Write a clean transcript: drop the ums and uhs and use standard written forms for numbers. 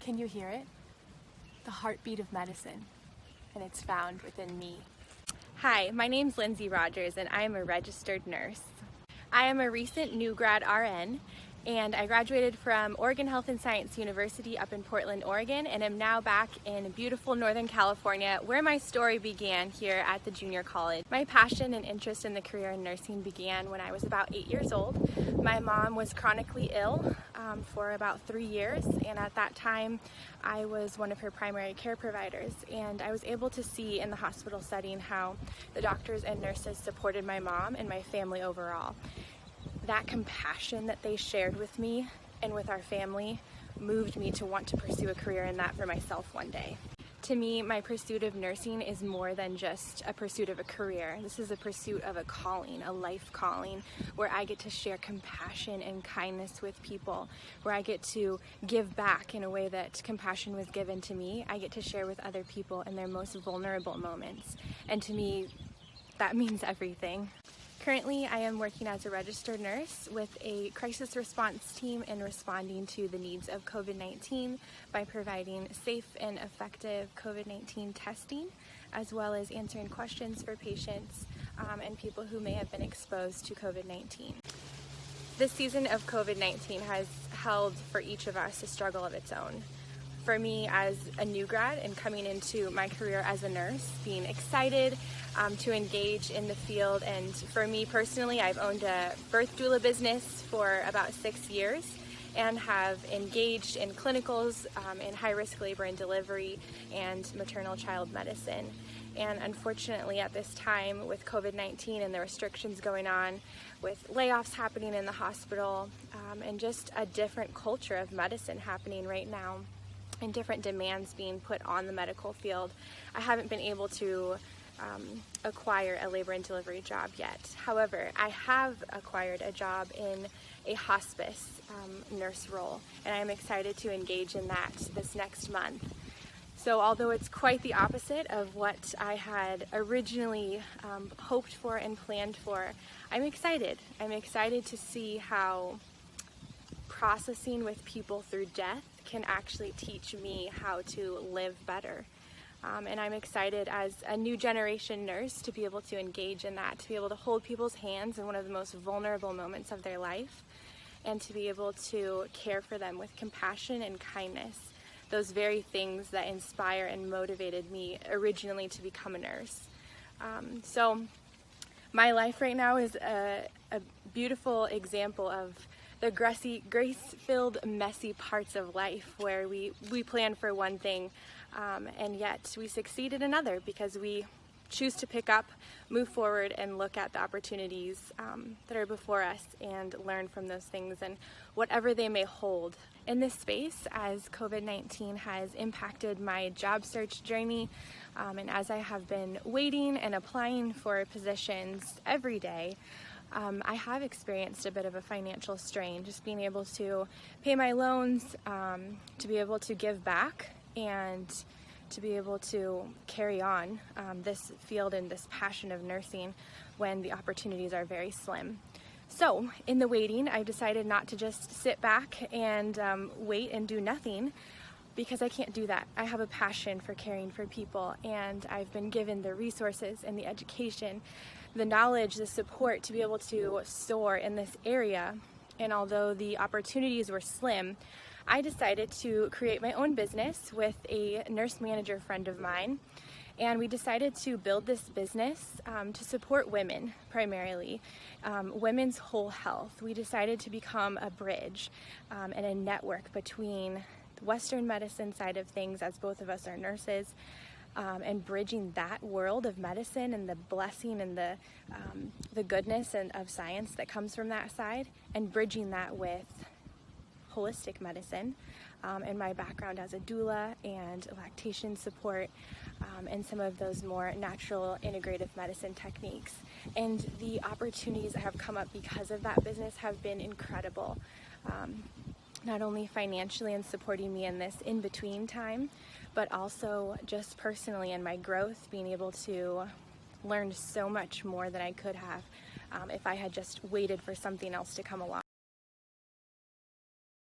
Can you hear it? The heartbeat of medicine, and it's found within me. Hi, my name's Lindsey and I am a registered nurse. I am a recent new grad RN, and I graduated from Oregon Health and Science University up in Portland, Oregon, and am now back in beautiful Northern California, where my story began here at the junior college. My passion and interest in the career in nursing began when I was about 8 years old. My mom was chronically ill for about 3 years, and at that time I was one of her primary care providers, and I was able to see in the hospital setting how the doctors and nurses supported my mom and my family overall. That compassion that they shared with me and with our family moved me to want to pursue a career in that for myself one day. To me, my pursuit of nursing is more than just a pursuit of a career. This is a pursuit of a calling, a life calling, where I get to share compassion and kindness with people, where I get to give back in a way that compassion was given to me. I get to share with other people in their most vulnerable moments. And to me, that means everything. Currently, I am working as a registered nurse with a crisis response team in responding to the needs of COVID-19 by providing safe and effective COVID-19 testing, as well as answering questions for patients and people who may have been exposed to COVID-19. This season of COVID-19 has held for each of us a struggle of its own. For me, as a new grad and coming into my career as a nurse, being excited to engage in the field, and for me personally, I've owned a birth doula business for about 6 years and have engaged in clinicals in high-risk labor and delivery and maternal child medicine. And unfortunately, at this time with COVID-19 and the restrictions going on, with layoffs happening in the hospital, and just a different culture of medicine happening right now, and different demands being put on the medical field, I haven't been able to acquire a labor and delivery job yet. However, I have acquired a job in a hospice nurse role, and I'm excited to engage in that this next month. So although it's quite the opposite of what I had originally hoped for and planned for, I'm excited. I'm excited to see how processing with people through death can actually teach me how to live better. And I'm excited as a new generation nurse to be able to engage in that, to be able to hold people's hands in one of the most vulnerable moments of their life, and to be able to care for them with compassion and kindness, those very things that inspire and motivated me originally to become a nurse. So my life right now is a beautiful example of the grace-filled, messy parts of life where we plan for one thing and yet we succeed in another because we choose to pick up, move forward, and look at the opportunities that are before us and learn from those things and whatever they may hold. In this space, as COVID-19 has impacted my job search journey, and as I have been waiting and applying for positions every day, I have experienced a bit of a financial strain, just being able to pay my loans, to be able to give back, and to be able to carry on this field and this passion of nursing when the opportunities are very slim. So in the waiting, I decided not to just sit back and wait and do nothing, because I can't do that. I have a passion for caring for people, and I've been given the resources and the education, the knowledge, the support to be able to soar in this area. And although the opportunities were slim, I decided to create my own business with a nurse manager friend of mine. And we decided to build this business to support women primarily, women's whole health. We decided to become a bridge and a network between the Western medicine side of things, as both of us are nurses, and bridging that world of medicine and the blessing and the goodness and of science that comes from that side, and bridging that with holistic medicine and my background as a doula and lactation support and some of those more natural integrative medicine techniques. And the opportunities that have come up because of that business have been incredible. Not only financially and supporting me in this in-between time, but also just personally in my growth, being able to learn so much more than I could have if I had just waited for something else to come along.